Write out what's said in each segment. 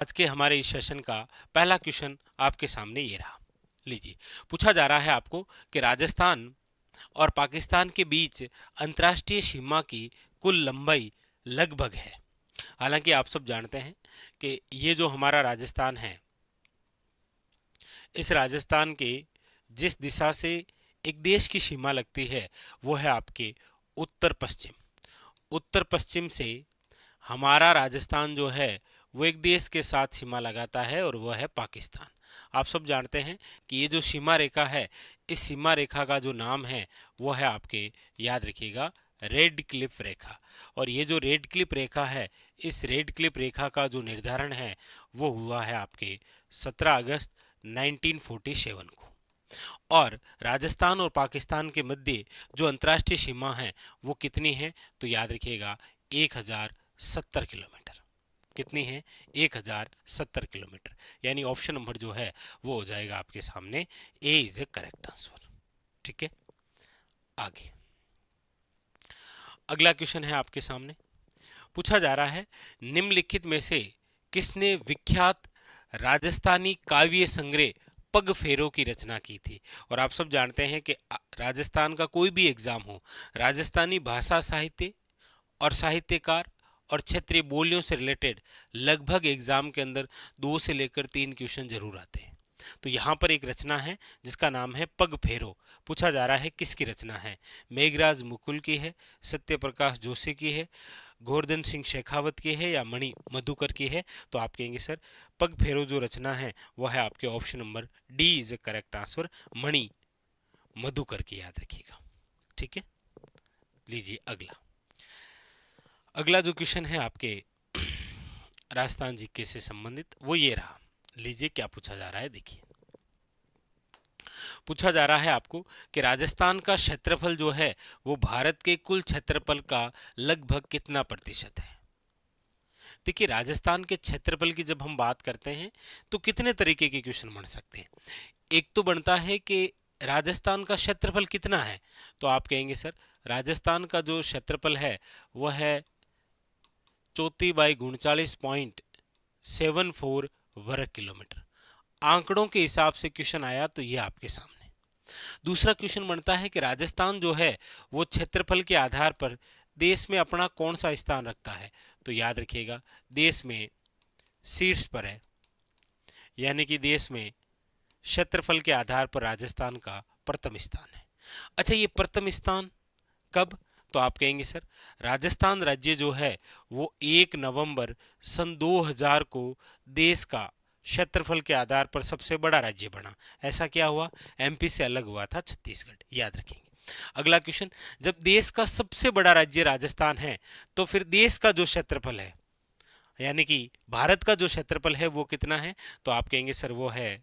आज के हमारे इस सेशन का पहला क्वेश्चन आपके सामने ये रहा। लीजिए, पूछा जा रहा है आपको कि राजस्थान और पाकिस्तान के बीच अंतर्राष्ट्रीय सीमा की कुल लंबाई लगभग है। हालांकि आप सब जानते हैं कि ये जो हमारा राजस्थान है, इस राजस्थान के जिस दिशा से एक देश की सीमा लगती है वो है आपके उत्तर पश्चिम। उत्तर पश्चिम से हमारा राजस्थान जो है वो एक देश के साथ सीमा लगाता है और वह है पाकिस्तान। आप सब जानते हैं कि ये जो सीमा रेखा है, इस सीमा रेखा का जो नाम है वो है आपके, याद रखिएगा, रेड क्लिफ रेखा। और ये जो रेड क्लिफ रेखा है, इस रेड क्लिफ रेखा का जो निर्धारण है वो हुआ है आपके 17 अगस्त 1947 को। और राजस्थान और पाकिस्तान के मध्य जो अंतर्राष्ट्रीय सीमा है वो कितनी है, तो याद रखिएगा 1070 किलोमीटर। कितनी है? 1070 किलोमीटर। यानी ऑप्शन नंबर जो है वो हो जाएगा आपके सामने, ए इज ए करेक्ट आंसर। ठीक है, आगे अगला क्वेश्चन है आपके सामने। पूछा जा रहा है, निम्नलिखित में से किसने विख्यात राजस्थानी काव्य संग्रह पग फेरों की रचना की थी। और आप सब जानते हैं कि राजस्थान का कोई भी एग्जाम हो, राजस्थानी भाषा साहित्य और साहित्यकार और क्षेत्रीय बोलियों से रिलेटेड लगभग एग्जाम के अंदर 2 से लेकर 3 क्वेश्चन जरूर आते हैं। तो यहाँ पर एक रचना है जिसका नाम है पग फेरो। पूछा जा रहा है किसकी रचना है, मेघराज मुकुल की है, सत्य प्रकाश जोशी की है, गोवर्धन सिंह शेखावत की है, या मणि मधुकर की है। तो आप कहेंगे सर पग फेरो जो रचना है वह है आपके option number D is a correct answer, Mani Madhukar की, याद रखिएगा। ठीक है, लीजिए अगला जो क्वेश्चन है आपके राजस्थान जीके से संबंधित वो ये रहा। लीजिए क्या पूछा जा रहा है, देखिए। पूछा जा रहा है आपको कि राजस्थान का क्षेत्रफल जो है वो भारत के कुल क्षेत्रफल का लगभग कितना प्रतिशत है। देखिए, राजस्थान के क्षेत्रफल की जब हम बात करते हैं तो कितने तरीके के क्वेश्चन बन सकते हैं। एक तो बनता है कि राजस्थान का क्षेत्रफल कितना है, तो आप कहेंगे सर राजस्थान का जो क्षेत्रफल है वह है 34/39.74 वर्ग किलोमीटर। आंकड़ों के हिसाब से क्वेश्चन आया तो ये आपके सामने। दूसरा क्वेश्चन बनता है कि राजस्थान जो है वो क्षेत्रफल के आधार पर देश में अपना कौन सा स्थान रखता है। तो याद रखिएगा देश में शीर्ष पर है, यानी कि देश में क्षेत्रफल के आधार पर राजस्थान का प्रथम स्थान है। अच्छा, ये प्रथम स्थान कब, तो आप कहेंगे सर राजस्थान राज्य जो है वो 1 नवंबर सन 2000 को देश का क्षेत्रफल के आधार पर सबसे बड़ा राज्य बना। ऐसा क्या हुआ, एमपी से अलग हुआ था छत्तीसगढ़, याद रखेंगे। अगला क्वेश्चन, जब देश का सबसे बड़ा राज्य राजस्थान है तो फिर देश का जो क्षेत्रफल है, यानी कि भारत का जो क्षेत्रफल है वो कितना है, तो आप कहेंगे सर वो है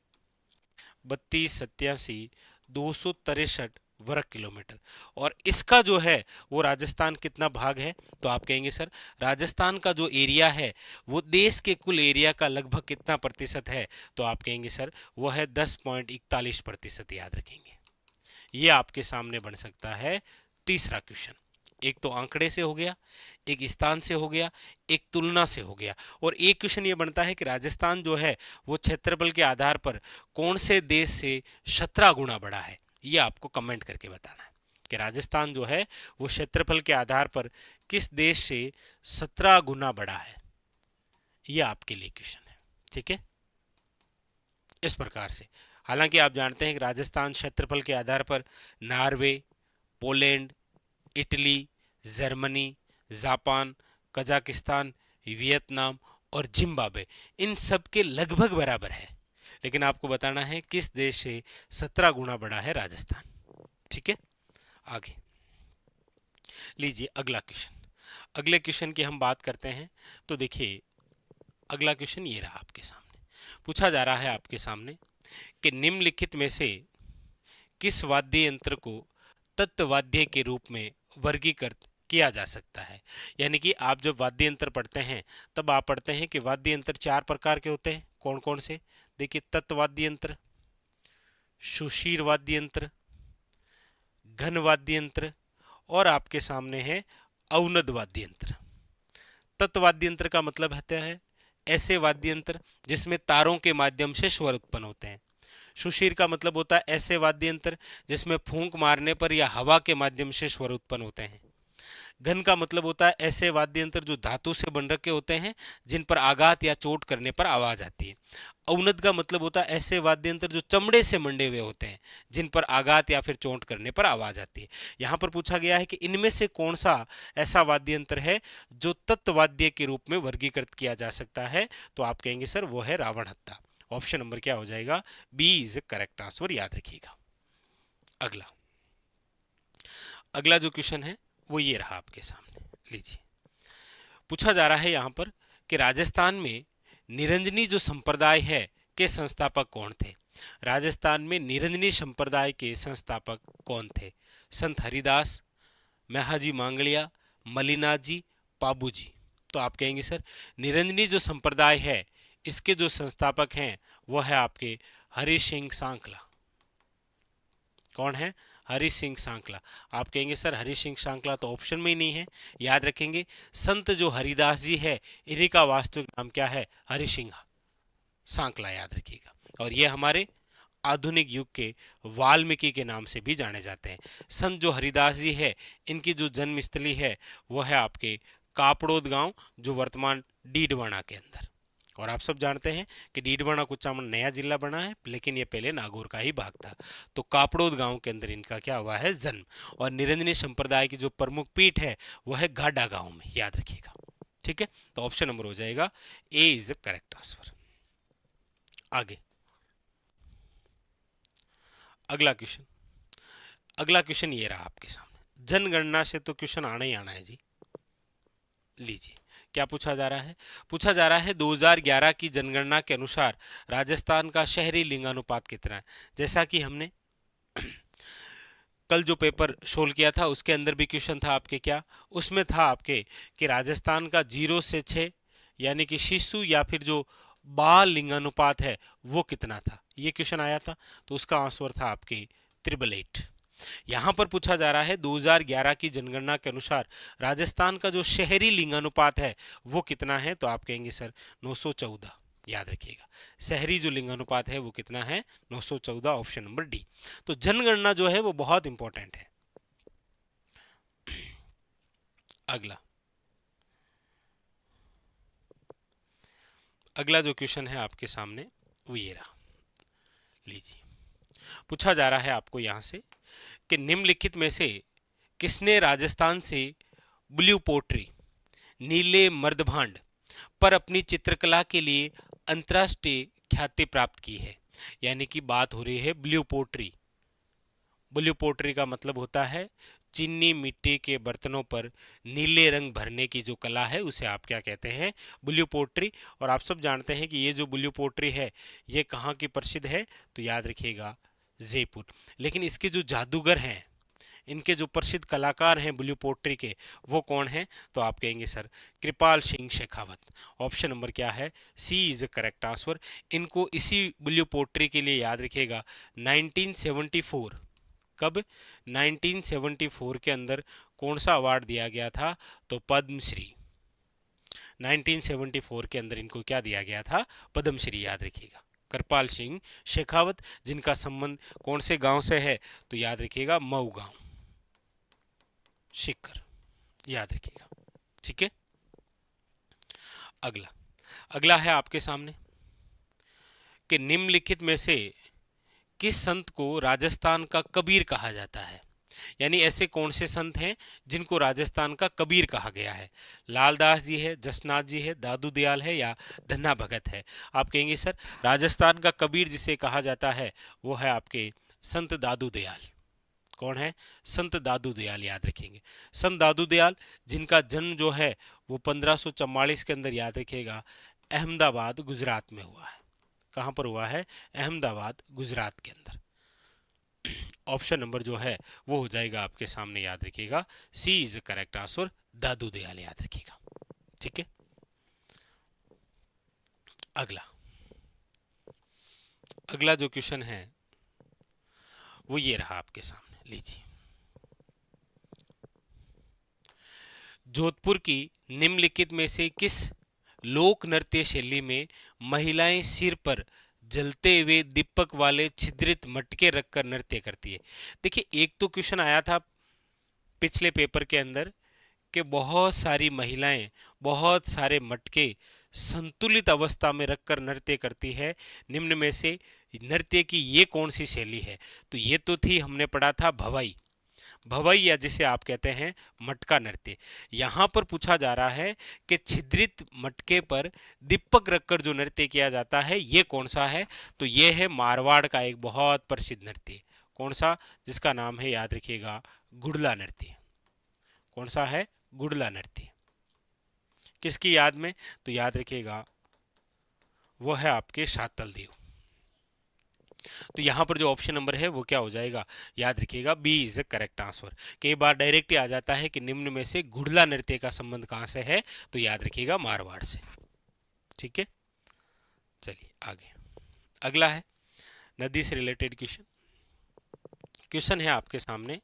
3287 वर्ग किलोमीटर। और इसका जो है वो राजस्थान कितना भाग है, तो आप कहेंगे सर राजस्थान का जो एरिया है वो देश के कुल एरिया का लगभग कितना प्रतिशत है, तो आप कहेंगे सर वो है 10.41%, याद रखेंगे। ये आपके सामने बन सकता है तीसरा क्वेश्चन। एक तो आंकड़े से हो गया, एक स्थान से हो गया, एक तुलना से हो गया, और एक क्वेश्चन ये बनता है कि राजस्थान जो है वो क्षेत्रफल के आधार पर कौन से देश से 17 गुना बड़ा है। ये आपको कमेंट करके बताना है कि राजस्थान जो है वो क्षेत्रफल के आधार पर किस देश से 17 गुना बड़ा है। ये आपके लिए क्वेश्चन है। ठीक है, इस प्रकार से। हालांकि आप जानते हैं कि राजस्थान क्षेत्रफल के आधार पर Norway, Poland, Italy, Germany, Japan, Kazakhstan, Vietnam और जिम्बाब्वे, इन सब के लगभग बराबर है। लेकिन आपको बताना है किस देश से 17 गुना बड़ा है राजस्थान। ठीक है, आगे लीजिए अगला क्वेश्चन। अगले क्वेश्चन की हम बात करते हैं तो देखिए अगला क्वेश्चन ये रहा आपके सामने। पूछा जा रहा है आपके सामने कि निम्नलिखित में से किस वाद्य यंत्र को तत्वाद्य के रूप में वर्गीकृत किया जा सकता है। यानी कि आप जब वाद्य यंत्र पढ़ते हैं तब आप पढ़ते हैं कि वाद्य यंत्र 4 प्रकार के होते हैं। कौन कौन से, देखिए तत्वाद्य यंत्र, सुशीर वाद्य यंत्र, घन वाद्य यंत्र, और आपके सामने है अवनद वाद्य यंत्र। तत्वाद्य यंत्र का मतलब होता है ऐसे वाद्य यंत्र जिसमें तारों के माध्यम से स्वर उत्पन्न होते हैं। सुशीर का मतलब होता है ऐसे वाद्य यंत्र जिसमें फूंक मारने पर या हवा के माध्यम से स्वर उत्पन्न होते हैं। घन का मतलब होता है ऐसे वाद्य यंत्र जो धातु से बन रखे होते हैं जिन पर आघात या चोट करने पर आवाज आती है। औनद का मतलब होता है ऐसे वाद्य यंत्र जो चमड़े से मंडे हुए होते हैं जिन पर आघात या फिर चोट करने पर आवाज आती है। यहाँ पर पूछा गया है कि इनमें से कौन सा ऐसा वाद्य यंत्र है जो तत्वाद्य के रूप में वर्गीकृत किया जा सकता है, तो आप कहेंगे सर वो है रावण हत्था। ऑप्शन नंबर क्या हो जाएगा? बी इज करेक्ट आंसर, याद रखिएगा। अगला अगला जो क्वेश्चन है वो ये रहा आपके सामने, लीजिए। पूछा जा रहा है यहाँ पर कि राजस्थान में निरंजनी जो संप्रदाय है के संस्थापक कौन थे? राजस्थान में निरंजनी संप्रदाय के संस्थापक कौन थे? संत हरिदास, महाजी मांगलिया, मलिनाथ जी, पाबू जी। तो आप कहेंगे सर निरंजनी जो संप्रदाय है इसके जो संस्थापक हैं वो है आपके हरि सिंह सांकला। कौन है? हरि सिंह सांकला। आप कहेंगे सर हरि सिंह सांकला तो ऑप्शन में ही नहीं है, याद रखेंगे संत जो हरिदास जी है इन्हीं का वास्तविक नाम क्या है? हरि सिंह सांकला, याद रखिएगा। और ये हमारे आधुनिक युग के वाल्मीकि के नाम से भी जाने जाते हैं। संत जो हरिदास जी है इनकी जो जन्मस्थली है वो है आपके कापड़ोद गांव, जो वर्तमान डीडवाना के अंदर। और आप सब जानते हैं कि डीडवाना कुचामन नया जिला बना है, लेकिन ये पहले नागौर का ही भाग था। तो कापड़ोद गांव के अंदर इनका क्या हुआ है? जन्म। और निरंजनी संप्रदाय की जो प्रमुख पीठ है वो है गाडा गांव में, याद रखिएगा। ठीक है, तो ऑप्शन नंबर हो जाएगा ए इज करेक्ट आंसर। आगे अगला क्वेश्चन ये रहा आपके सामने। जनगणना से तो क्वेश्चन आना ही आना है जी। लीजिए क्या पूछा जा रहा है? पूछा जा रहा है 2011 की जनगणना के अनुसार राजस्थान का शहरी लिंगानुपात कितना है? जैसा कि हमने कल जो पेपर सोल्व किया था उसके अंदर भी क्वेश्चन था आपके, क्या उसमें था आपके कि राजस्थान का 0 से 6 यानी कि शिशु या फिर जो बाल लिंगानुपात है वो कितना था, ये क्वेश्चन आया था। तो उसका आंसर था आपके 888। यहां पर पूछा जा रहा है 2011 की जनगणना के अनुसार राजस्थान का जो शहरी लिंगानुपात है वो कितना है? तो आप कहेंगे सर 914, याद रखिएगा। शहरी जो लिंगानुपात है वो कितना है? 914, ऑप्शन नंबर डी। तो जनगणना जो है वो बहुत इंपॉर्टेंट है। अगला जो क्वेश्चन है आपके सामने वो ये रहा, लीजिए। पूछा जा रहा है आपको यहां से कि निम्नलिखित में से किसने राजस्थान से ब्लू पोट्री, नीले मर्दभांड पर अपनी चित्रकला के लिए अंतर्राष्ट्रीय ख्याति प्राप्त की है? यानी कि बात हो रही है ब्लू पोट्री। ब्लू पोट्री का मतलब होता है चीनी मिट्टी के बर्तनों पर नीले रंग भरने की जो कला है उसे आप क्या कहते हैं? Blue pottery. और आप सब जानते हैं कि ये जो ब्लू पोट्री है ये कहाँ की प्रसिद्ध है? तो याद रखिएगा जयपुर। लेकिन इसके जो जादूगर हैं, इनके जो प्रसिद्ध कलाकार हैं ब्लू पोट्री के, वो कौन हैं? तो आप कहेंगे सर कृपाल सिंह शेखावत। ऑप्शन नंबर क्या है? सी इज करेक्ट आंसर। इनको इसी ब्लू पोट्री के लिए याद रखिएगा 1974, कब? 1974 के अंदर कौन सा अवार्ड दिया गया था? तो पद्मश्री। 1974 के अंदर इनको क्या दिया गया था? पद्मश्री, याद रखिएगा। कृपाल सिंह शेखावत, जिनका संबंध कौन से गांव से है? तो याद रखिएगा मऊ गांव, शिकर, याद रखिएगा। ठीक है, अगला है आपके सामने कि निम्नलिखित में से किस संत को राजस्थान का कबीर कहा जाता है? यानी ऐसे कौन से संत हैं जिनको राजस्थान का कबीर कहा गया है? लालदास जी है, जसनाथ जी है, दादू दयाल है या धन्ना भगत है? आप कहेंगे सर राजस्थान का कबीर जिसे कहा जाता है वो है आपके संत दादू दयाल। कौन है? संत दादू दयाल, याद रखेंगे। संत दादू दयाल जिनका जन्म जो है वो 1544 के अंदर, याद रखिएगा, अहमदाबाद गुजरात में हुआ है। कहां पर हुआ है? अहमदाबाद गुजरात के अंदर। ऑप्शन नंबर जो है वो हो जाएगा आपके सामने, याद रखिएगा सी इज करेक्ट आंसर, दादू दयाल, याद रखिएगा। ठीक है, अगला जो क्वेश्चन है वो ये रहा आपके सामने, लीजिए। जोधपुर की निम्नलिखित में से किस लोक नृत्य शैली में महिलाएं सिर पर जलते हुए दीपक वाले छिद्रित मटके रखकर नृत्य करती है। देखिए, एक तो क्वेश्चन आया था पिछले पेपर के अंदर कि बहुत सारी महिलाएं बहुत सारे मटके संतुलित अवस्था में रखकर नृत्य करती है, निम्न में से नृत्य की ये कौन सी शैली है? तो ये तो थी, हमने पढ़ा था भवाई, भवई या जिसे आप कहते हैं मटका नृत्य। यहाँ पर पूछा जा रहा है कि छिद्रित मटके पर दीपक रखकर जो नृत्य किया जाता है ये कौन सा है? तो ये है मारवाड़ का एक बहुत प्रसिद्ध नृत्य। कौन सा? जिसका नाम है, याद रखिएगा, गुड़ला नृत्य। कौन सा है? गुड़ला नृत्य। किसकी याद में? तो याद रखिएगा वो है आपके शातल देव। तो यहां पर जो ऑप्शन नंबर है वो क्या हो जाएगा? याद रखिएगा B is a correct answer. कई बार डायरेक्ट ही आ जाता है कि निम्न में से गुड़ला नृत्य का संबंध कहां से है? तो याद रखिएगा मारवाड़ से। ठीक है, चलिए आगे। अगला है नदी से रिलेटेड क्वेश्चन। क्वेश्चन है आपके सामने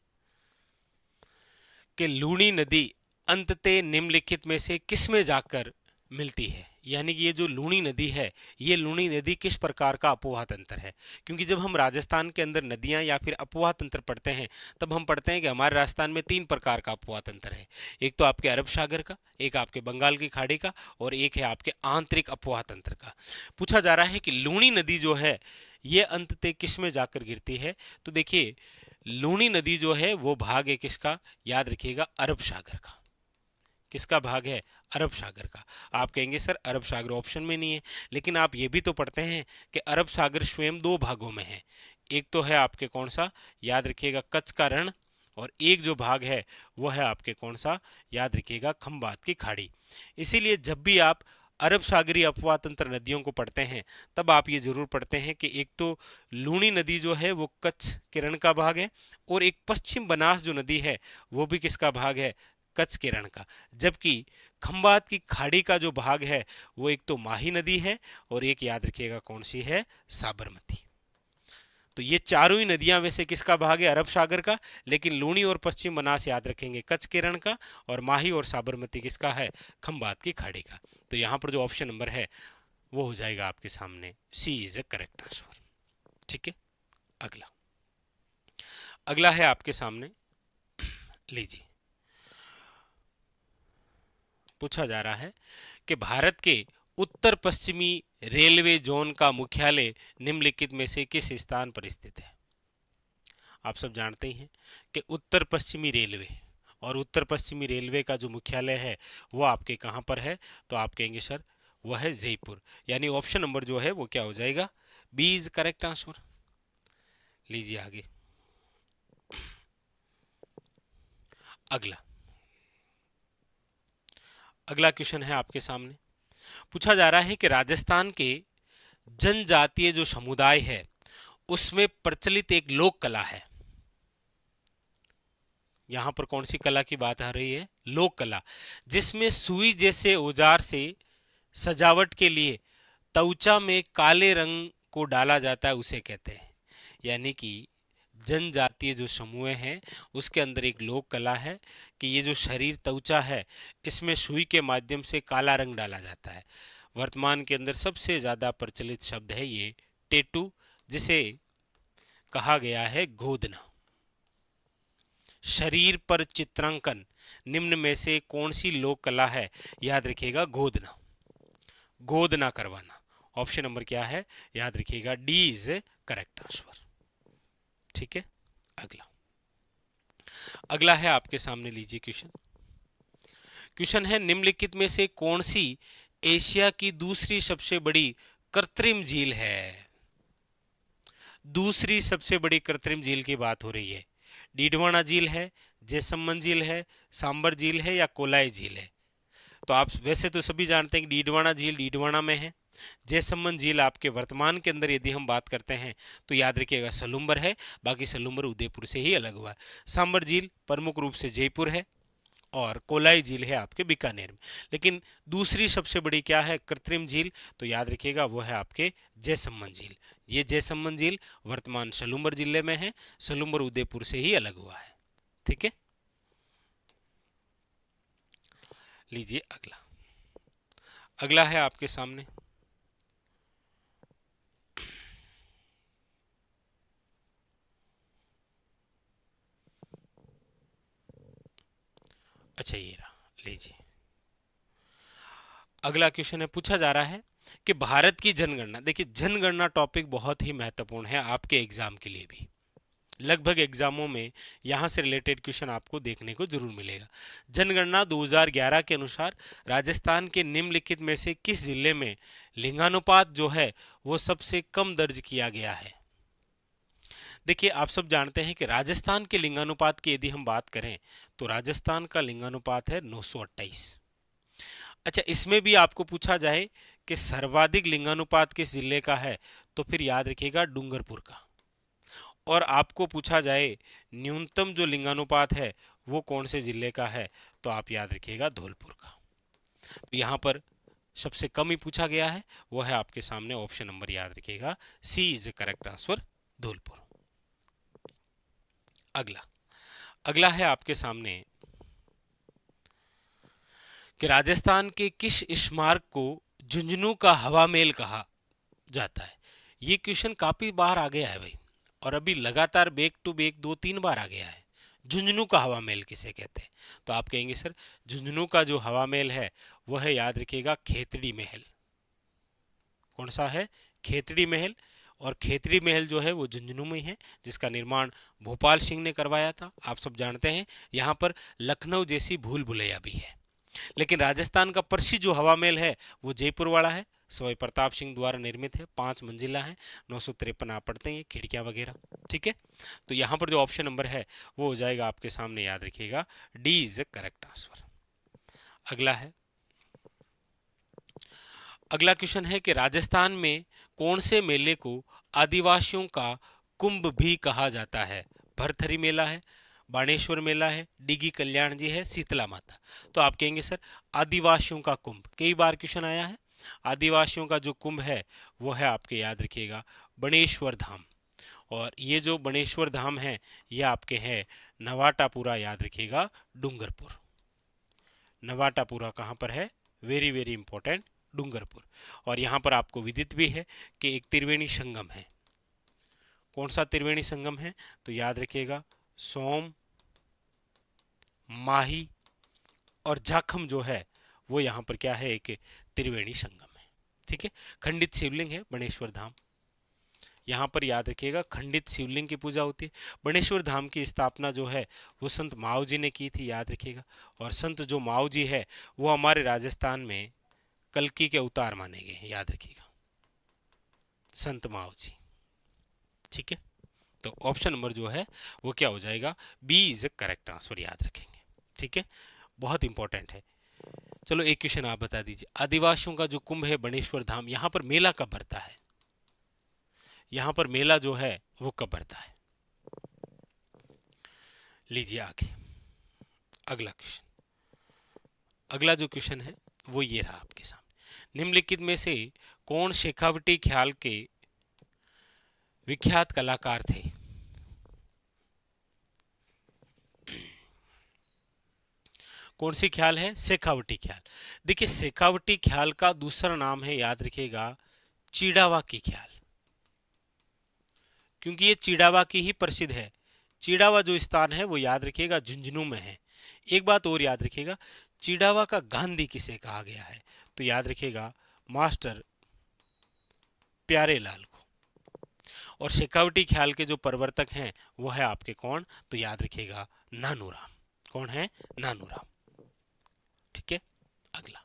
कि लूणी नदी अंततः निम्नलिखित में से किसमें जाकर मिलती है? यानी कि ये जो लूणी नदी है, ये लूणी नदी किस प्रकार का अपवाह तंत्र है? क्योंकि जब हम राजस्थान के अंदर नदियां या फिर अपवाह तंत्र पढ़ते हैं तब हम पढ़ते हैं कि हमारे राजस्थान में 3 प्रकार का अपवाह तंत्र है। एक तो आपके अरब सागर का, एक आपके बंगाल की खाड़ी का, और एक है आपके आंतरिक अपवाह तंत्र का। पूछा जा रहा है कि लूणी नदी जो है ये अंततः किस में जाकर गिरती है? तो देखिए, लूणी नदी जो है वो भाग है किसका? याद रखिएगा अरब सागर का। किसका भाग है? अरब सागर का। आप कहेंगे सर अरब सागर ऑप्शन में नहीं है, लेकिन आप ये भी तो पढ़ते हैं कि अरब सागर स्वयं 2 भागों में है। एक तो है आपके कौन सा? याद रखिएगा कच्छ का रण, और एक जो भाग है वो है आपके कौन सा? याद रखिएगा खंबात की खाड़ी। इसीलिए जब भी आप अरब सागरी अपवाह तंत्र नदियों को पढ़ते हैं तब आप ये जरूर पढ़ते हैं कि एक तो लूणी नदी जो है वो कच्छ के रण का भाग है, और एक पश्चिम बनास जो नदी है वो भी किसका भाग है? कच्छ के रण का। जबकि खंबात की खाड़ी का जो भाग है वो एक तो माही नदी है, और एक याद रखिएगा कौन सी है? साबरमती। तो ये चारों ही नदियां वैसे किसका भाग है? अरब सागर का, लेकिन लूणी और पश्चिम बनास याद रखेंगे कच्छ के रण का, और माही और साबरमती किसका है? खंबात की खाड़ी का। तो यहां पर जो ऑप्शन नंबर है वो हो जाएगा आपके सामने सी इज ए करेक्ट आंसर। ठीक है, अगला। अगला है आपके सामने, लीजिए, पूछा जा रहा है कि भारत के उत्तर पश्चिमी रेलवे जोन का मुख्यालय निम्नलिखित में से किस स्थान पर स्थित है? आप सब जानते ही हैं कि उत्तर पश्चिमी रेलवे, और उत्तर पश्चिमी रेलवे का जो मुख्यालय है वो आपके कहां पर है? तो आप कहेंगे सर वह है जयपुर। यानी ऑप्शन नंबर जो है वो क्या हो जाएगा? B is correct answer. लीजिए आगे। अगला अगला क्वेश्चन है आपके सामने। पूछा जा रहा है कि राजस्थान के जनजातीय जो समुदाय है उसमें प्रचलित एक लोक कला है। यहां पर कौन सी कला की बात आ रही है? लोक कला, जिसमें सुई जैसे औजार से सजावट के लिए तौचा में काले रंग को डाला जाता है, उसे कहते हैं। यानी कि जनजातीय जो समूह हैं उसके अंदर एक लोक कला है कि ये जो शरीर तौचा है इसमें सुई के माध्यम से काला रंग डाला जाता है। वर्तमान के अंदर सबसे ज्यादा प्रचलित शब्द है ये टेटू, जिसे कहा गया है गोदना। शरीर पर चित्रांकन निम्न में से कौन सी लोक कला है? याद रखिएगा गोदना, गोदना करवाना। ऑप्शन नंबर क्या है? याद रखिएगा डी इज करेक्ट आंसर। ठीक है, अगला। अगला है आपके सामने, लीजिए क्वेश्चन। क्वेश्चन है निम्नलिखित में से कौन सी एशिया की दूसरी सबसे बड़ी कृत्रिम झील है? दूसरी सबसे बड़ी कृत्रिम झील की बात हो रही है। डीडवाना झील है, जैसलमेर झील है, सांबर झील है, या कोलाई झील है? तो आप वैसे तो सभी जानते हैं कि डीडवाना झील डीडवाना में है। जैसलमेर झील आपके वर्तमान के अंदर यदि हम बात करते हैं तो याद रखिएगा सलुम्बर है, बाकी सलुम्बर उदयपुर से ही अलग हुआ है। सांबर झील प्रमुख रूप से जयपुर है, और कोलाई झील है आपके बीकानेर में। लेकिन दूसरी सबसे बड़ी क्या है कृत्रिम झील? तो याद रखिएगा वो है आपके जैसलमेर झील। ये जैसलमेर झील वर्तमान सलुम्बर जिले में है, सलुम्बर उदयपुर से ही अलग हुआ है। ठीक है, लीजिए अगला। अगला है आपके सामने, अच्छा ये रहा, लीजिए। अगला क्वेश्चन है, पूछा जा रहा है कि भारत की जनगणना, देखिए जनगणना टॉपिक बहुत ही महत्वपूर्ण है आपके एग्जाम के लिए भी। लगभग एग्जामों में यहां से रिलेटेड क्वेश्चन आपको देखने को जरूर मिलेगा। जनगणना 2011 के अनुसार राजस्थान के निम्नलिखित में से किस जिले में लिंगानुपात जो है वो सबसे कम दर्ज किया गया है? देखिए आप सब जानते हैं कि राजस्थान के लिंगानुपात की यदि हम बात करें तो राजस्थान का लिंगानुपात है 928। अच्छा, इसमें भी आपको पूछा जाए कि सर्वाधिक लिंगानुपात किस जिले का है, तो फिर याद रखिएगा डूंगरपुर का। और आपको पूछा जाए न्यूनतम जो लिंगानुपात है वो कौन से जिले का है, तो आप याद रखिएगा धौलपुर का। तो यहाँ पर सबसे कम ही पूछा गया है, वो है आपके सामने ऑप्शन नंबर, याद रखिएगा सी इज करेक्ट आंसर, धौलपुर। अगला अगला है आपके सामने कि राजस्थान के किस स्मारक को झुंझुनू का हवा महल कहा जाता है? ये क्वेश्चन काफी बार आ गया है भाई, और अभी लगातार बैक टू बैक 2-3 बार आ गया है। झुंझुनू का हवा महल किसे कहते हैं? तो आप कहेंगे सर झुंझुनू का जो हवा महल है वो है, याद रखिएगा खेतड़ी महल। कौन सा है? खेतड़ी महल। और खेतड़ी महल जो है वो झुंझुनू में है, जिसका निर्माण भोपाल सिंह ने करवाया था। आप सब जानते हैं यहाँ पर लखनऊ जैसी भूल भुलैया भी है। लेकिन राजस्थान का प्रसिद्ध जो हवा महल है वो जयपुर वाला है, सवाई प्रताप सिंह द्वारा निर्मित है, 5 मंजिला है, 953 आप पढ़ते हैं खिड़कियां वगैरह, ठीक है। तो यहाँ पर जो ऑप्शन नंबर है वो हो जाएगा आपके सामने, याद रखिएगा D is a correct answer. अगला क्वेश्चन है कि राजस्थान में कौन से मेले को आदिवासियों का कुंभ भी कहा जाता है? भरथरी मेला है, बाणेश्वर मेला है, डिगी कल्याण जी है, शीतला माता। तो आप कहेंगे सर आदिवासियों का कुंभ, कई बार क्वेश्चन आया है। आदिवासियों का जो कुंभ है वो है आपके, याद रखिएगा बणेश्वर धाम। और ये जो बणेश्वर धाम है ये आपके है नवाटापुरा, याद रखिएगा डूंगरपुर। नवाटापुरा कहाँ पर है? Very very important, Dungarpur. और यहाँ पर आपको विदित भी है कि एक त्रिवेणी संगम है। कौन सा त्रिवेणी संगम है? तो याद रखिएगा सोम, माही और जाखम जो है वो यहाँ पर क्या है, एक त्रिवेणी संगम है, ठीक है। खंडित शिवलिंग है बणेश्वर धाम। यहाँ पर याद रखिएगा खंडित शिवलिंग की पूजा होती है। बणेश्वर धाम की स्थापना जो है वो संत माओ जी ने की थी, याद रखिएगा। और संत जो माओ जी है वो हमारे राजस्थान में कल्कि के अवतार माने गए हैं, याद रखिएगा संत माओ जी, ठीक है। तो ऑप्शन नंबर जो है वो क्या हो जाएगा, B is a correct answer, याद रखेंगे, ठीक है। बहुत इंपॉर्टेंट है। चलो एक क्वेश्चन आप बता दीजिए, आदिवासियों का जो कुंभ है बणेश्वर धाम, यहाँ पर मेला कब भरता है? यहाँ पर मेला जो है वो कब भरता है? लीजिए आगे अगला क्वेश्चन। अगला जो क्वेश्चन है वो ये रहा आपके सामने, निम्नलिखित में से कौन शेखावटी ख्याल के विख्यात कलाकार थे? कौन सी ख्याल है? शेखावटी ख्याल। देखिए शेखावटी ख्याल का दूसरा नाम है, याद रखिएगा चिड़ावा की ख्याल, क्योंकि ये चिड़ावा की ही प्रसिद्ध है। चिड़ावा जो स्थान है वो याद रखिएगा झुंझुनू में है। एक बात और याद रखिएगा, चिड़ावा का गांधी किसे कहा गया है? तो याद रखिएगा मास्टर प्यारेलाल को। और शेखावटी ख्याल के जो प्रवर्तक हैं वो है आपके कौन? तो याद रखिएगा नानूराम। कौन है? नानूराम, ठीक है। अगला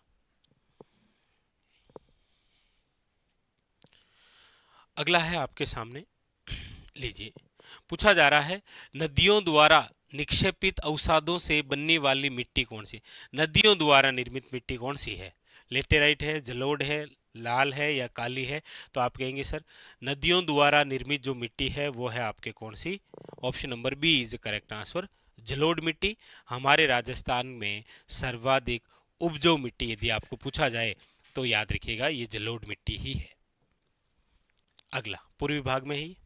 अगला है आपके सामने, लीजिए। पूछा जा रहा है नदियों द्वारा निक्षेपित अवसादों से बनने वाली मिट्टी कौन सी? नदियों द्वारा निर्मित मिट्टी कौन सी है? लेटेराइट है, जलोढ़ है, लाल है या काली है? तो आप कहेंगे सर नदियों द्वारा निर्मित जो मिट्टी है वो है आपके कौन सी? Option number B is correct answer, जलोढ़ मिट्टी। हमारे राजस्थान में सर्वाधिक उपजाऊ मिट्टी यदि आपको पूछा जाए तो याद रखिएगा ये जलोढ़ मिट्टी ही है। अगला पूर्वी भाग में ही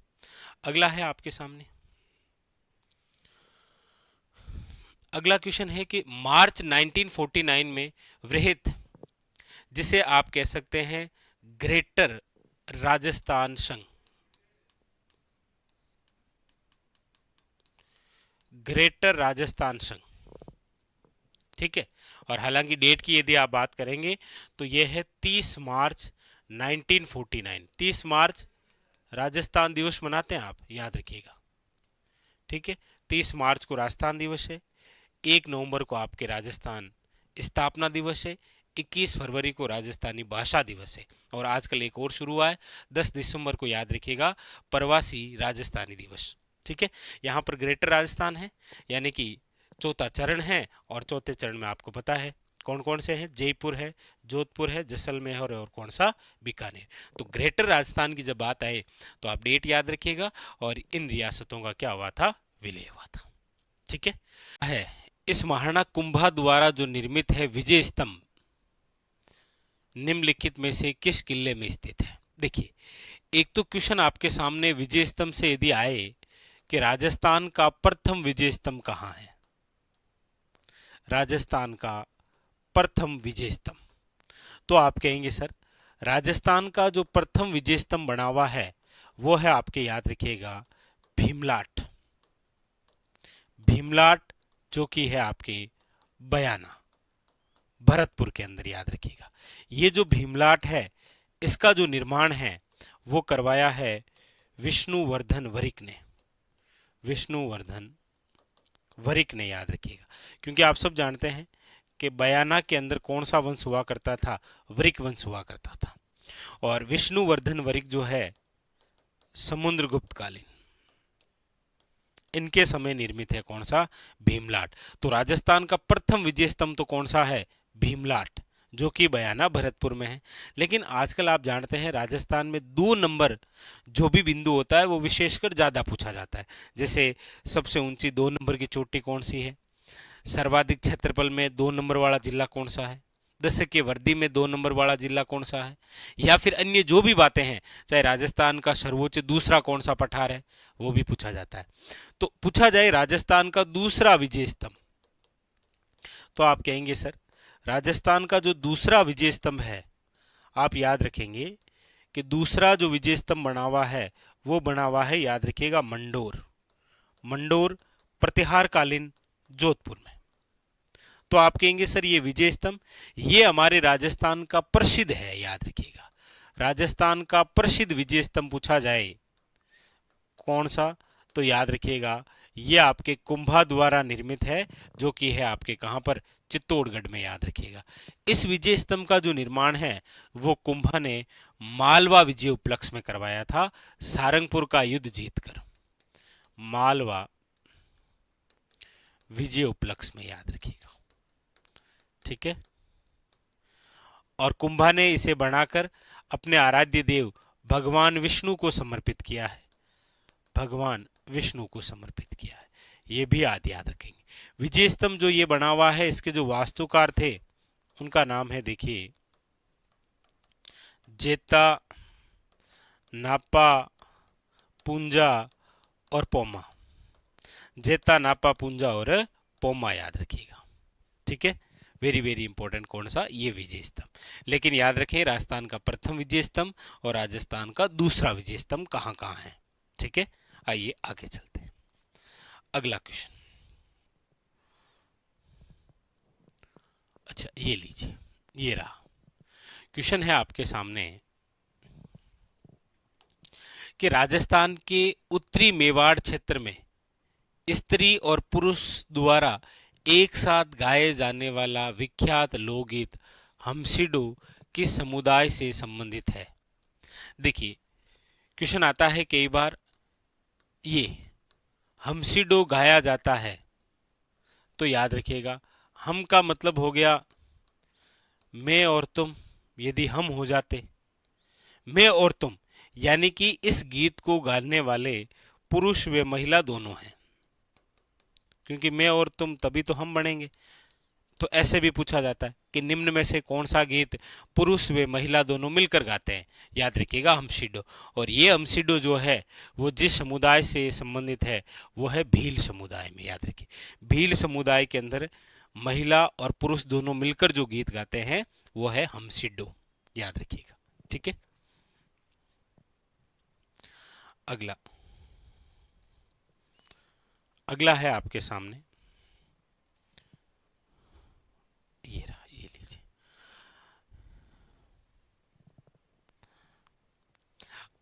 अगला है आपके सामने, अगला क्वेश्चन है कि मार्च 1949 में वृहत जिसे आप कह सकते हैं ग्रेटर राजस्थान संघ, ग्रेटर राजस्थान संघ, ठीक है। और हालांकि डेट की यदि आप बात करेंगे तो यह है 30 मार्च 1949। 30 मार्च राजस्थान दिवस मनाते हैं आप, याद रखिएगा, ठीक है। 30 मार्च को राजस्थान दिवस है, 1 नवंबर को आपके राजस्थान स्थापना दिवस है, 21 फरवरी को राजस्थानी भाषा दिवस है, और आजकल एक और शुरू हुआ है 10 दिसंबर को, याद रखिएगा, प्रवासी राजस्थानी दिवस, ठीक है। यहाँ पर ग्रेटर राजस्थान है, यानी कि चौथा चरण है, और चौथे चरण में आपको पता है कौन कौन से हैं, जयपुर है, जोधपुर है, जैसलमेर और कौन सा, बीकानेर। तो ग्रेटर राजस्थान की जब बात आए तो आप डेट याद रखिएगा, और इन रियासतों का क्या हुआ था, विलय हुआ था, ठीक है। इस महाराणा कुंभा द्वारा जो निर्मित है विजय स्तंभ निम्नलिखित में से किस किले में स्थित है। देखिए, एक तो क्वेश्चन आपके सामने विजय स्तंभ से यदि आए कि राजस्थान का प्रथम विजय स्तंभ कहाँ है, राजस्थान का प्रथम विजय स्तंभ, तो आप कहेंगे सर राजस्थान का जो प्रथम विजय स्तंभ बना हुआ है वो है आपके, याद रखिएगा, भीमलाट। भीमलाट जो कि है आपके बयाना, भरतपुर के अंदर, याद रखिएगा। ये जो भीमलाट है इसका जो निर्माण है वो करवाया है विष्णुवर्धन वरिक ने, विष्णुवर्धन वरिक ने, याद रखिएगा। क्योंकि आप सब जानते हैं कि बयाना के अंदर कौन सा वंश हुआ करता था, वरिक वंश हुआ करता था, और विष्णुवर्धन वरिक जो है समुद्रगुप्त कालीन, इनके समय निर्मित है कौन सा, भीमलाट। तो राजस्थान का प्रथम विजय स्तंभ तो कौन सा है, भीमलाट, जो कि बयाना भरतपुर में है। लेकिन आजकल आप जानते हैं राजस्थान में 2 नंबर जो भी बिंदु होता है वो विशेषकर ज्यादा पूछा जाता है। जैसे सबसे ऊंची 2 नंबर की चोटी कौन सी है, सर्वाधिक क्षेत्रफल में 2 नंबर वाला जिला कौन सा है, जैसे कि वर्दी में 2 नंबर वाला जिला कौन सा है, या फिर अन्य जो भी बातें हैं, चाहे राजस्थान का सर्वोच्च दूसरा कौन सा पठार है, वो भी पूछा जाता है। तो पूछा जाए राजस्थान का दूसरा विजय स्तंभ, तो आप कहेंगे सर राजस्थान का जो दूसरा विजय स्तंभ है, आप याद रखेंगे कि दूसरा जो विजय स्तंभ बना हुआ है वो बना हुआ है, याद रखिएगा, मंडोर, मंडोर प्रतिहारकालीन जोधपुर में। तो आप कहेंगे सर ये विजय स्तंभ ये हमारे राजस्थान का प्रसिद्ध है, याद रखिएगा, राजस्थान का प्रसिद्ध विजय स्तंभ पूछा जाए कौन सा, तो याद रखिएगा ये आपके कुंभा द्वारा निर्मित है, जो कि है आपके कहां पर, चित्तौड़गढ़ में, याद रखिएगा। इस विजय स्तंभ का जो निर्माण है वो कुंभा ने मालवा विजय उपलक्ष्य में करवाया था, सारंगपुर का युद्ध जीतकर, मालवा विजय उपलक्ष्य में, याद रखिएगा, ठीक है। और कुंभा ने इसे बनाकर अपने आराध्य देव भगवान विष्णु को समर्पित किया है, भगवान विष्णु को समर्पित किया है, ये भी याद रखेंगे। विजय स्तंभ जो ये बना हुआ है इसके जो वास्तुकार थे उनका नाम है, देखिए, जेता, नापा, पुंजा और पोमा, जेता, नापा, पुंजा और पोमा, याद रखिएगा, ठीक है। वेरी वेरी इंपॉर्टेंट कौन सा, ये विजय स्तंभ। लेकिन याद रखें राजस्थान का प्रथम विजय स्तंभ और राजस्थान का दूसरा विजय स्तंभ कहां कहां है, ठीक है। आइए आगे चलते हैं, अगला क्वेश्चन। अच्छा ये लीजिए, ये रहा क्वेश्चन है आपके सामने कि राजस्थान के उत्तरी मेवाड़ क्षेत्र में स्त्री और पुरुष द्वारा एक साथ गाए जाने वाला विख्यात लोकगीत हमसिडो किस समुदाय से संबंधित है। देखिए क्वेश्चन आता है कई बार, ये हमसिडो गाया जाता है तो याद रखिएगा हम का मतलब हो गया मैं और तुम, यदि हम हो जाते, मैं और तुम, यानी कि इस गीत को गाने वाले पुरुष व महिला दोनों हैं, क्योंकि मैं और तुम तभी तो हम बनेंगे। तो ऐसे भी पूछा जाता है कि निम्न में से कौन सा गीत पुरुष व महिला दोनों मिलकर गाते हैं, याद रखिएगा हमसिडो। और ये हमसिडो जो है वो जिस समुदाय से संबंधित है वो है भील समुदाय में, याद रखिए। भील समुदाय के अंदर महिला और पुरुष दोनों मिलकर जो गीत गाते हैं वो है हम सिड्डो, याद रखिएगा। ठीक है, अगला अगला है आपके सामने, ये रहा, ये लीजिए।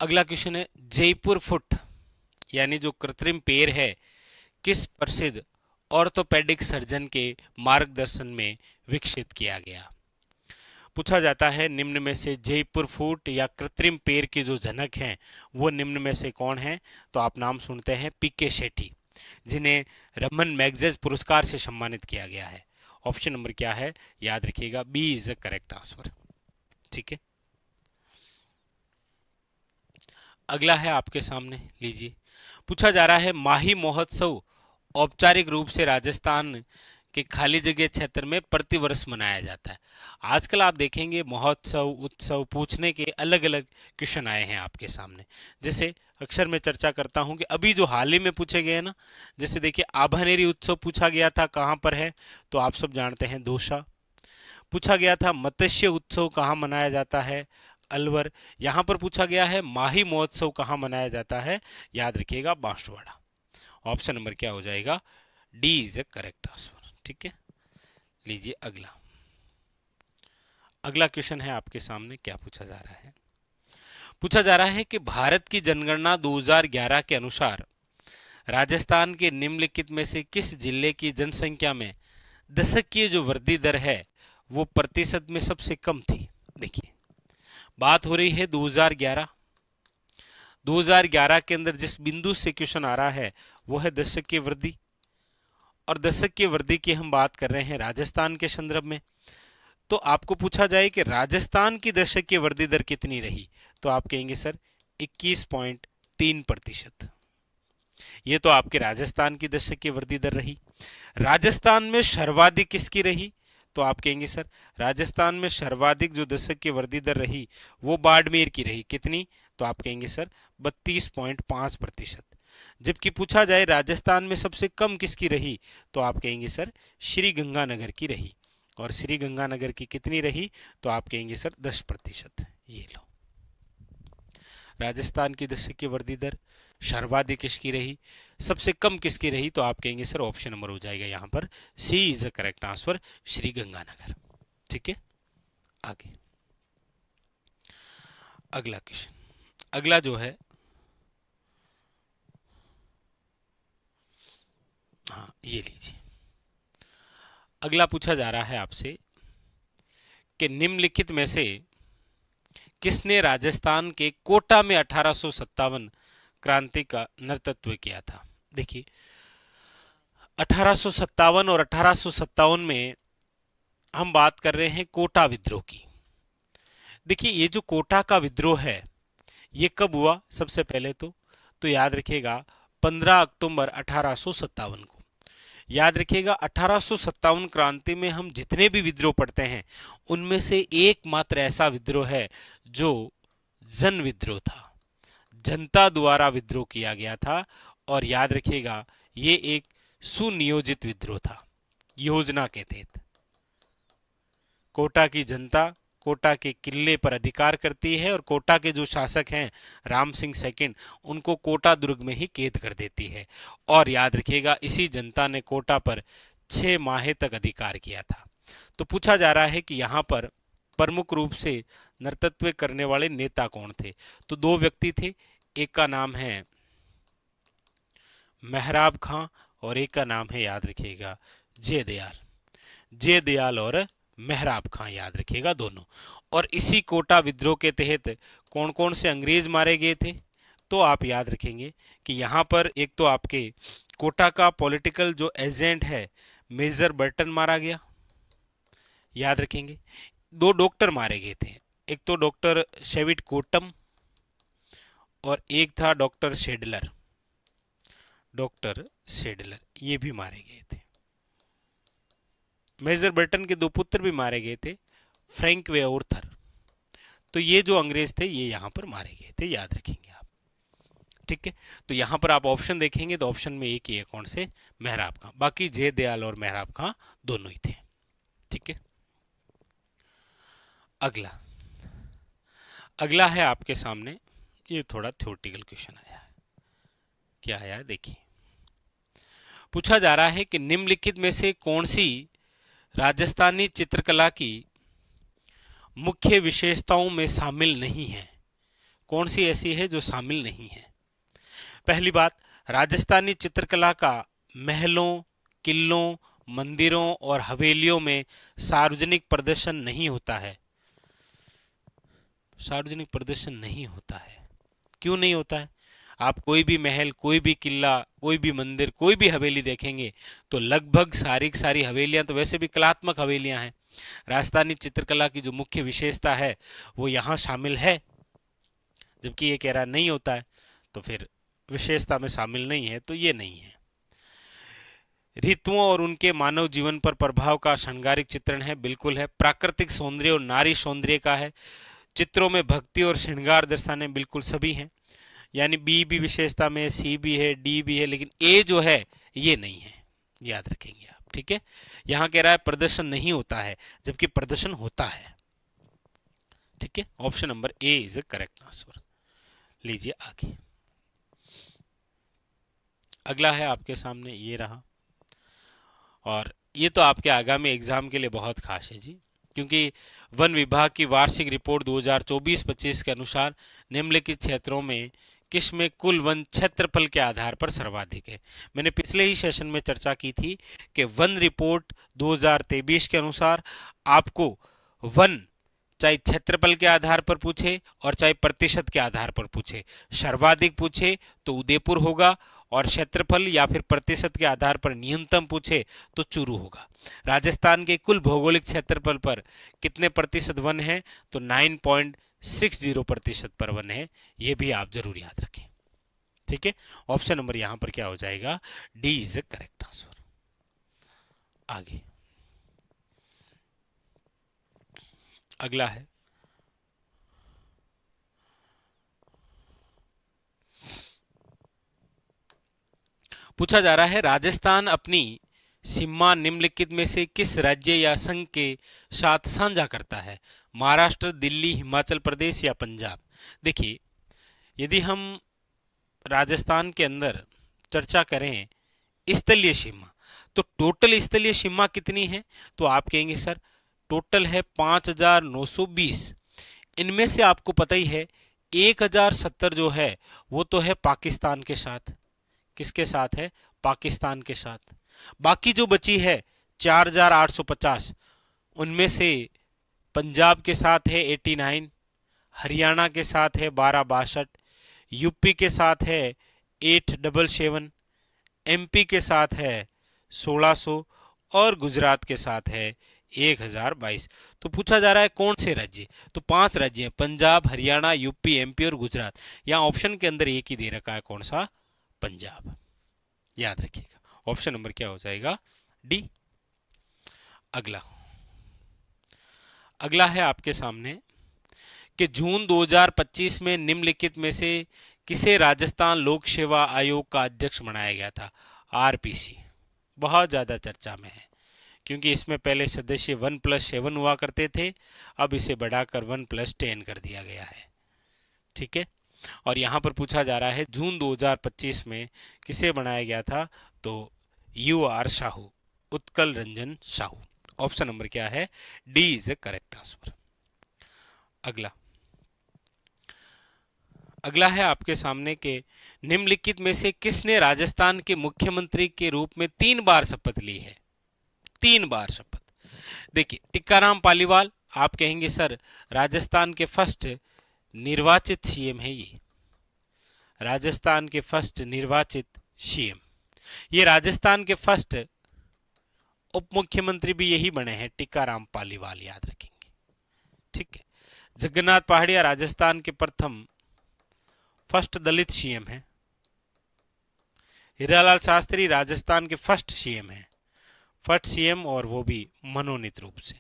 अगला क्वेश्चन है, जयपुर फुट यानी जो कृत्रिम पैर है किस प्रसिद्ध ऑर्थोपेडिक सर्जन के मार्गदर्शन में विकसित किया गया? पूछा जाता है निम्न में से जयपुर फुट या कृत्रिम पैर के जो जनक हैं वो निम्न में से कौन है? तो आप नाम सुनते हैं पीके शेट्टी, जिन्हें रमन मैगसेसे पुरस्कार से सम्मानित किया गया है। ऑप्शन नंबर क्या है? याद रखिएगा, B is the correct answer. ठीक है, अगला है आपके सामने, लीजिए। पूछा जा रहा है माही महोत्सव औपचारिक रूप से राजस्थान के खाली जगह क्षेत्र में प्रतिवर्ष मनाया जाता है। आजकल आप देखेंगे महोत्सव उत्सव पूछने के अलग अलग क्वेश्चन आए हैं आपके सामने। जैसे अक्सर मैं चर्चा करता हूं कि अभी जो हाल ही में पूछे गए हैं ना, जैसे देखिए आभानेरी उत्सव पूछा गया था, कहाँ पर है? तो आप सब जानते हैं दौसा। पूछा गया था मत्स्य उत्सव कहाँ मनाया जाता है? अलवर। यहाँ पर पूछा गया है माही महोत्सव कहाँ मनाया जाता है? याद रखिएगा, बांसवाड़ा। ऑप्शन नंबर क्या हो जाएगा? D is a correct answer. ठीक है, लीजिए अगला अगला क्वेश्चन है आपके सामने। क्या पूछा जा रहा है? पूछा जा रहा है कि भारत की जनगणना 2011 के अनुसार राजस्थान के निम्नलिखित में से किस जिले की जनसंख्या में दशकीय जो वृद्धि दर है वो प्रतिशत में सबसे कम थी? देखिए, बात हो रही है 2011 के अंदर जिस बिंदु से क्वेश्चन आ रहा है वो है दशकीय वृद्धि, और दशकीय वृद्धि की हम बात कर रहे हैं राजस्थान के संदर्भ में। तो आपको पूछा जाए कि राजस्थान की दशकीय वृद्धि दर कितनी रही, तो आप कहेंगे सर 21.3%। ये तो आपके राजस्थान की दशकीय वृद्धि दर रही। राजस्थान में सर्वाधिक किसकी रही? तो आप कहेंगे सर राजस्थान में सर्वाधिक जो दशकीय वृद्धि दर रही वो बाड़मेर की रही। कितनी? तो आप कहेंगे सर 32.5%। जबकि पूछा जाए राजस्थान में सबसे कम किसकी रही, तो आप कहेंगे सर श्री गंगानगर की रही। और श्री गंगानगर की कितनी रही? तो आप कहेंगे सर 10%। ये लो, राजस्थान की दशकीय वृद्धि दर सर्वाधिक किसकी रही, सबसे कम किसकी रही? तो आप कहेंगे सर ऑप्शन नंबर हो जाएगा यहाँ पर C is the correct answer, Shri Ganganagar. ठीक है, आगे अगला क्वेश्चन, अगला जो है, हाँ ये लीजिए। अगला पूछा जा रहा है आपसे कि निम्नलिखित में से किसने राजस्थान के कोटा में 1857 क्रांति का नेतृत्व किया था? देखिए 1857 और 1857 में हम बात कर रहे हैं कोटा विद्रोह की। देखिए ये जो कोटा का विद्रोह है ये कब हुआ? सबसे पहले तो याद रखिएगा 15 अक्टूबर 1857 को। याद रखिएगा 1857 क्रांति में हम जितने भी विद्रोह पढ़ते हैं उनमें से एकमात्र ऐसा विद्रोह है जो जन विद्रोह था, जनता द्वारा विद्रोह किया गया था। और याद रखिएगा ये एक सुनियोजित विद्रोह था, योजना के तहत। कोटा की जनता कोटा के किले पर अधिकार करती है और कोटा के जो शासक हैं राम सिंह सेकंड, उनको कोटा दुर्ग में ही कैद कर देती है। और याद रखिएगा इसी जनता ने कोटा पर 6 माह तक अधिकार किया था। तो पूछा जा रहा है कि यहाँ पर प्रमुख रूप से नेतृत्व करने वाले नेता कौन थे? तो 2 व्यक्ति थे, एक का नाम है मेहराब खां और एक का नाम है, याद रखिएगा, जयदयाल और मेहराब खां, याद रखिएगा दोनों। और इसी कोटा विद्रोह के तहत कौन कौन से अंग्रेज मारे गए थे? तो आप याद रखेंगे कि यहाँ पर एक तो आपके कोटा का पॉलिटिकल जो एजेंट है मेजर बर्टन मारा गया, याद रखेंगे। 2 डॉक्टर मारे गए थे, एक तो डॉक्टर शेविट कोटम और एक था डॉक्टर शेडलर, ये भी मारे गए थे। मेजर बर्टन के 2 पुत्र भी मारे गए थे, फ्रैंक वे और थर। तो ये जो अंग्रेज थे ये यहाँ पर मारे गए थे, याद रखेंगे आप। ठीक है। तो यहां पर आप ऑप्शन देखेंगे तो ऑप्शन में एक ही है, कौन से, मेहराब खां। बाकी जय दयाल और मेहराब खां दोनों ही थे। ठीक है। अगला अगला है आपके सामने, ये थोड़ा थ्योरेटिकल क्वेश्चन आया है। क्या आया है देखिए। पूछा जा रहा है कि निम्नलिखित में से कौन सी राजस्थानी चित्रकला की मुख्य विशेषताओं में शामिल नहीं है। कौन सी ऐसी है जो शामिल नहीं है। पहली बात, राजस्थानी चित्रकला का महलों, किलों, मंदिरों और हवेलियों में सार्वजनिक प्रदर्शन नहीं होता है। सार्वजनिक प्रदर्शन नहीं होता है, क्यों नहीं होता है। आप कोई भी महल, कोई भी किला, कोई भी मंदिर, कोई भी हवेली देखेंगे तो लगभग सारी हवेलियां तो वैसे भी कलात्मक हवेलियां हैं। राजस्थानी चित्रकला की जो मुख्य विशेषता है वो यहाँ शामिल है, जबकि ये कह रहा नहीं होता है, तो फिर विशेषता में शामिल नहीं है, तो ये नहीं है। ऋतुओं और उनके मानव जीवन पर प्रभाव का श्रृंगारिक चित्रण है, बिल्कुल है। प्राकृतिक सौंदर्य और नारी सौंदर्य का है। चित्रों में भक्ति और श्रृंगार दर्शाने, बिल्कुल सभी हैं। यानी बी भी विशेषता में, सी भी है, डी भी है, लेकिन ए जो है ये नहीं है, याद रखेंगे आप। ठीक है। यहां कह रहा है प्रदर्शन नहीं होता है, जबकि प्रदर्शन होता है। ठीक है। Option number A is a correct answer. लीजिए आगे। अगला है आपके सामने, ये रहा, और ये तो आपके आगामी एग्जाम के लिए बहुत खास है जी, क्योंकि वन विभाग की वार्षिक रिपोर्ट 2024-25 के अनुसार निम्नलिखित क्षेत्रों में किसमें कुल वन क्षेत्रफल के आधार पर सर्वाधिक है। मैंने पिछले ही सेशन में चर्चा की थी कि वन रिपोर्ट 2023 के अनुसार आपको वन चाहे क्षेत्रफल के आधार पर पूछे और चाहे प्रतिशत के आधार पर पूछे, सर्वाधिक पूछे तो उदयपुर होगा, और क्षेत्रफल या फिर प्रतिशत के आधार पर न्यूनतम पूछे तो चूरू होगा। राजस्थान के कुल भौगोलिक क्षेत्रफल पर कितने प्रतिशत वन है, तो 9.60% पर वन है। यह भी आप जरूर याद रखें। ठीक है। ऑप्शन नंबर यहां पर क्या हो जाएगा, D is a correct answer. आगे अगला है, पूछा जा रहा है राजस्थान अपनी सीमा निम्नलिखित में से किस राज्य या संघ के साथ साझा करता है। महाराष्ट्र, दिल्ली, हिमाचल प्रदेश या पंजाब। देखिए, यदि हम राजस्थान के अंदर चर्चा करें स्थलीय सीमा, तो टोटल स्थलीय सीमा कितनी है, तो आप कहेंगे सर टोटल है 5,920। इनमें से आपको पता ही है 1,070 जो है वो तो है पाकिस्तान के साथ। किसके साथ है, पाकिस्तान के साथ। बाकी जो बची है 4,850, उनमें से पंजाब के साथ है 89, हरियाणा के साथ है 1262, यूपी के साथ है 877, एमपी के साथ है 1600 और गुजरात के साथ है 1022। तो पूछा जा रहा है कौन से राज्य, तो 5 राज्य हैं, पंजाब, हरियाणा, यूपी, एमपी और गुजरात। यहाँ ऑप्शन के अंदर एक ही दे रखा है, कौन सा, पंजाब। याद रखिएगा, ऑप्शन नंबर क्या हो जाएगा, डी। अगला है आपके सामने कि जून 2025 में निम्नलिखित में से किसे राजस्थान लोक सेवा आयोग का अध्यक्ष बनाया गया था। आरपीसी बहुत ज्यादा चर्चा में है, क्योंकि इसमें पहले सदस्य 1+7 हुआ करते थे, अब इसे बढ़ाकर 1+10 कर दिया गया है। ठीक है। और यहां पर पूछा जा रहा है जून 2025 में किसे बनाया गया था, तो UR Sahu, Utkal Ranjan Sahu. Option number क्या है, D is a correct answer. अगला है आपके सामने के निम्नलिखित में से किसने राजस्थान के मुख्यमंत्री के रूप में 3 बार शपथ ली है। 3 बार शपथ। देखिए, टिक्काराम पालीवाल, आप कहेंगे सर राजस्थान के फर्स्ट निर्वाचित सीएम है ये, राजस्थान के फर्स्ट निर्वाचित सीएम। ये राजस्थान के फर्स्ट उप मुख्यमंत्री भी यही बने हैं, टिक्काराम पालीवाल, याद रखेंगे। ठीक है। जगन्नाथ पहाड़िया राजस्थान के प्रथम फर्स्ट दलित सीएम है। हीरालाल शास्त्री राजस्थान के फर्स्ट सीएम है, फर्स्ट सीएम, और वो भी मनोनीत रूप से।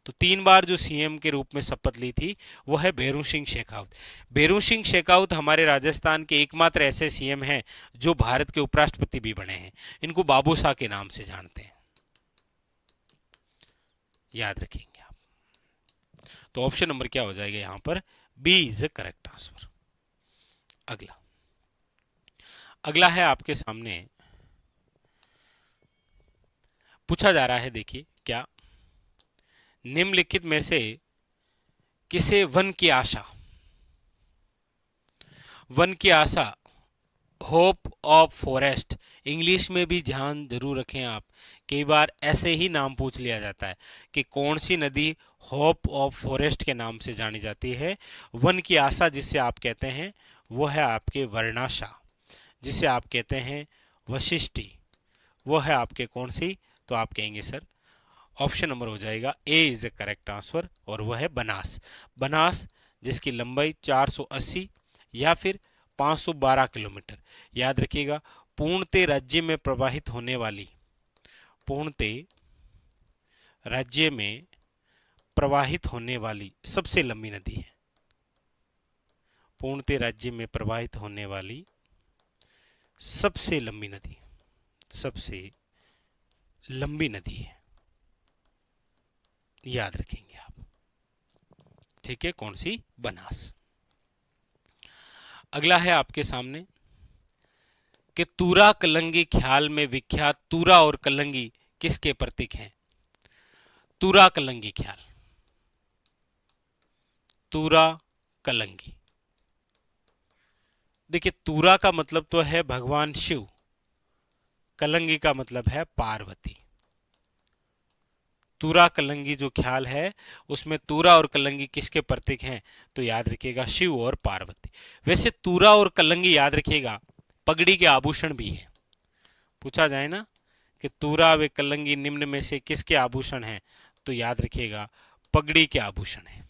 तो 3 बार जो सीएम के रूप में शपथ ली थी वो है भैरू सिंह शेखावत। भैरू सिंह शेखावत हमारे राजस्थान के एकमात्र ऐसे सीएम हैं जो भारत के उपराष्ट्रपति भी बने हैं। इनको बाबू शाह के नाम से जानते हैं, याद रखेंगे आप। तो ऑप्शन नंबर क्या हो जाएगा यहां पर, B is the correct answer. अगला है आपके सामने, पूछा जा रहा है, देखिए क्या निम्नलिखित में से किसे वन की आशा, वन की आशा, होप ऑफ फॉरेस्ट, इंग्लिश में भी ध्यान जरूर रखें आप, कई बार ऐसे ही नाम पूछ लिया जाता है कि कौन सी नदी होप ऑफ फॉरेस्ट के नाम से जानी जाती है। वन की आशा जिसे आप कहते हैं वो है आपके वर्णाशा, जिसे आप कहते हैं वशिष्ठी, वो है आपके कौन सी, तो आप कहेंगे सर ऑप्शन नंबर हो जाएगा ए इज ए करेक्ट आंसर, और वह है बनास। बनास जिसकी लंबाई 480 या फिर 512 किलोमीटर, याद रखिएगा, पूर्णतः राज्य में प्रवाहित होने वाली, पूर्णतः राज्य में प्रवाहित होने वाली सबसे लंबी नदी है, पूर्णतः राज्य में प्रवाहित होने वाली सबसे लंबी नदी, सबसे लंबी नदी है, याद रखेंगे आप, ठीक है, कौन सी, बनास। अगला है आपके सामने कि तूरा कलंगी ख्याल में विख्यात तूरा और कलंगी किसके प्रतीक हैं। तूरा कलंगी ख्याल, तूरा कलंगी, देखिए तूरा का मतलब तो है भगवान शिव, कलंगी का मतलब है पार्वती। तूरा कलंगी जो ख्याल है उसमें तूरा और कलंगी किसके प्रतीक हैं, तो याद रखिएगा शिव और पार्वती। वैसे तूरा और कलंगी याद रखिएगा पगड़ी के आभूषण भी है, पूछा जाए ना कि तूरा व कलंगी निम्न में से किसके आभूषण हैं, तो याद रखिएगा पगड़ी के आभूषण है,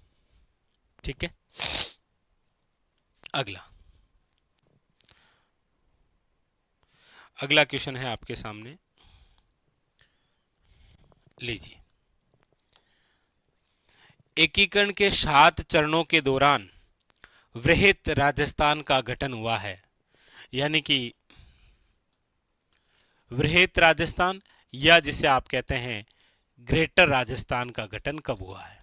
ठीक है। अगला क्वेश्चन है आपके सामने, लीजिए, एकीकरण के 7 चरणों के दौरान वृहत राजस्थान का गठन हुआ है, यानी कि वृहत राजस्थान या जिसे आप कहते हैं ग्रेटर राजस्थान का गठन कब हुआ है।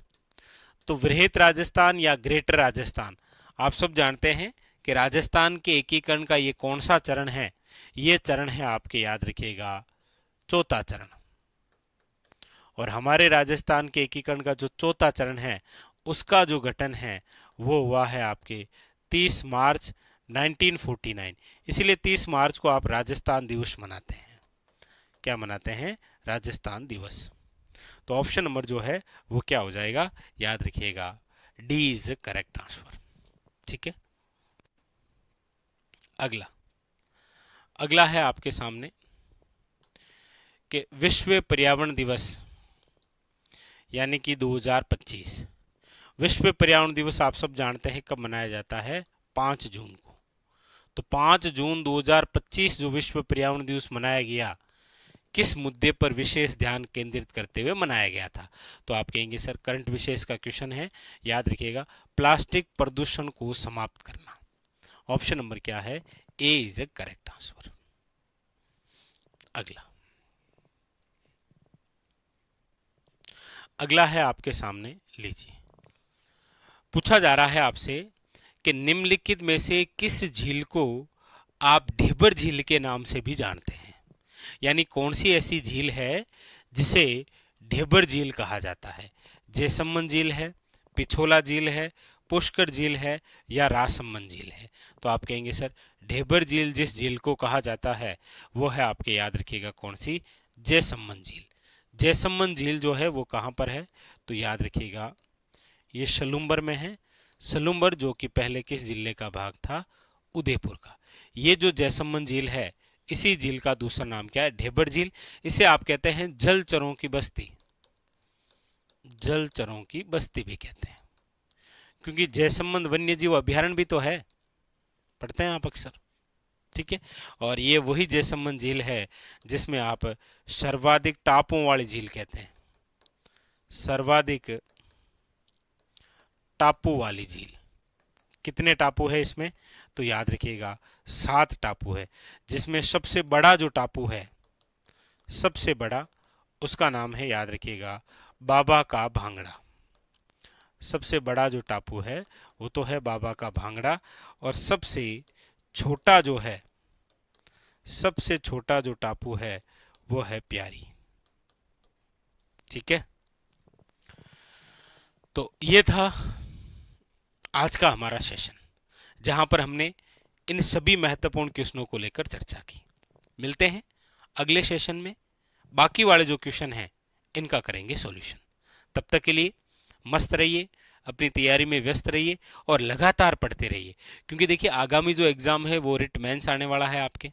तो वृहत राजस्थान या ग्रेटर राजस्थान, आप सब जानते हैं कि राजस्थान के एकीकरण का ये कौन सा चरण है, ये चरण है आपके, याद रखिएगा, चौथा चरण। और हमारे राजस्थान के एकीकरण का जो चौथा चरण है उसका जो गठन है वो हुआ है आपके 30 मार्च 1949, इसीलिए 30 मार्च को आप राजस्थान दिवस मनाते हैं। क्या मनाते हैं, राजस्थान दिवस। तो ऑप्शन नंबर जो है वो क्या हो जाएगा, याद रखिएगा डी इज करेक्ट आंसर, ठीक है। अगला है आपके सामने कि विश्व पर्यावरण दिवस यानी कि 2025, विश्व पर्यावरण दिवस आप सब जानते हैं कब मनाया जाता है, 5 जून को। तो 5 जून 2025 जो विश्व पर्यावरण दिवस मनाया गया, किस मुद्दे पर विशेष ध्यान केंद्रित करते हुए मनाया गया था, तो आप कहेंगे सर करंट विशेष का क्वेश्चन है, याद रखिएगा प्लास्टिक प्रदूषण को समाप्त करना। ऑप्शन नंबर क्या है, ए इज ए करेक्ट आंसर। अगला है आपके सामने, लीजिए, पूछा जा रहा है आपसे कि निम्नलिखित में से किस झील को आप ढेबर झील के नाम से भी जानते हैं, यानी कौन सी ऐसी झील है जिसे ढेबर झील कहा जाता है। जयसमंद झील है, पिछोला झील है, पुष्कर झील है या राजसमंद झील है, तो आप कहेंगे सर ढेबर झील जिस झील को कहा जाता है वो है आपके, याद रखिएगा कौन सी, जयसमंद झील। जयसमंद झील जो है वो कहाँ पर है, तो याद रखिएगा ये सलूम्बर में है। सलूम्बर जो कि पहले किस जिले का भाग था, उदयपुर का। ये जो जयसमंद झील है इसी झील का दूसरा नाम क्या है, ढेबर झील। इसे आप कहते हैं जलचरों की बस्ती, जलचरों की बस्ती भी कहते हैं, क्योंकि जयसमंद वन्य जीव अभ्यारण्य भी तो है, पढ़ते हैं आप अक्सर, ठीक है। और ये वही जयसमंद झील है जिसमें आप सर्वाधिक टापुओं वाली झील कहते हैं, सर्वाधिक टापू वाली झील। कितने टापू है इसमें? तो याद रखिएगा 7 टापू है, जिसमें सबसे बड़ा जो टापू है, सबसे बड़ा, उसका नाम है, याद रखिएगा, बाबा का भांगड़ा। सबसे बड़ा जो टापू है वो तो है बाबा का भांगड़ा, और सबसे छोटा जो है, सबसे छोटा जो टापू है वो है प्यारी। ठीक है, तो ये था आज का हमारा सेशन, जहां पर हमने इन सभी महत्वपूर्ण क्वेश्चनों को लेकर चर्चा की। मिलते हैं अगले सेशन में, बाकी वाले जो क्वेश्चन हैं इनका करेंगे सॉल्यूशन। तब तक के लिए मस्त रहिए, अपनी तैयारी में व्यस्त रहिए और लगातार पढ़ते रहिए, क्योंकि देखिए आगामी जो एग्ज़ाम है वो रिट मेंस आने वाला है आपके,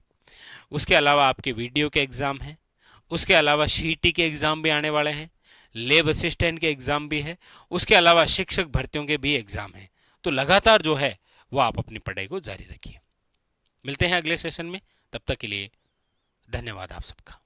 उसके अलावा आपके वीडियो के एग्ज़ाम हैं, उसके अलावा सीईटी के एग्ज़ाम भी आने वाले हैं, लैब असिस्टेंट के एग्ज़ाम भी है, उसके अलावा शिक्षक भर्तियों के भी एग्ज़ाम हैं। तो लगातार जो है वो आप अपनी पढ़ाई को जारी रखिए। मिलते हैं अगले सेशन में, तब तक के लिए धन्यवाद आप सबका।